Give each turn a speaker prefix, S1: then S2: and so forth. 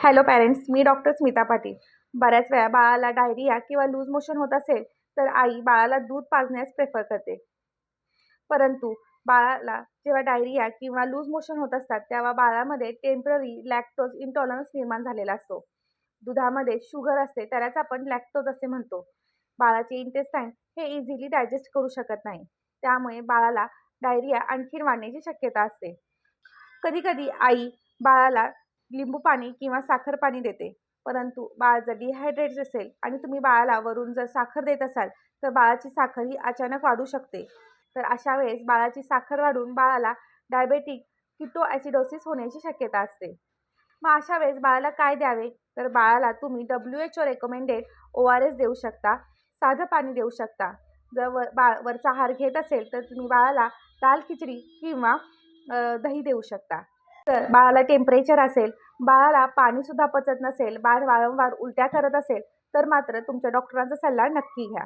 S1: Hello parents, मी doctor Smita Patil. बऱ्याच वेळा बाळाला डायरिया किंवा लूज मोशन होत असेल तर आई बाळाला दूध पाजण्यास प्रेफर करते. परंतु बाळाला जेव्हा डायरिया किंवा लूज मोशन होत असतात तेव्हा बाळामध्ये टेम्पररी लॅक्टोज इंटॉलरन्स निर्माण झालेला असतो. दुधामध्ये शुगर असते, त्यालाच आपण लॅक्टोज असे म्हणतो. बाळाचे इंटेस्टाईन हे इझिली डायजेस्ट करू शकत नाही. त्यामुळे बाळाला डायरिया आणखीन वाढण्याची शक्यता असते. कधी-कधी आई बाळाला लिंबू पाणी किंवा साखर पाणी देते. परंतु बाळ जर डिहायड्रेटेड असेल आणि तुम्ही बाळाला वरून जर साखर देत असाल, तर बाळाची साखर ही अचानक वाढू शकते. तर अशा वेळेस बाळाची साखर वाढून बाळाला डायबेटिक कीटोॲसिडोसिस होण्याची शक्यता असते. मग अशा वेळेस बाळाला काय द्यावे? तर बाळाला तुम्ही WHO रेकमेंडेड ORS देऊ शकता, साधं पाणी देऊ शकता. जर बाळ वरचा आहार घेत असेल तर तुम्ही बाळाला दाल खिचडी किंवा दही देऊ शकता. तर बाळाला टेम्परेचर असेल, बाळाला पाणीसुद्धा पचत नसेल, बाळ वारंवार उलट्या करत असेल, तर मात्र तुमच्या डॉक्टरांचा सल्ला नक्की घ्या.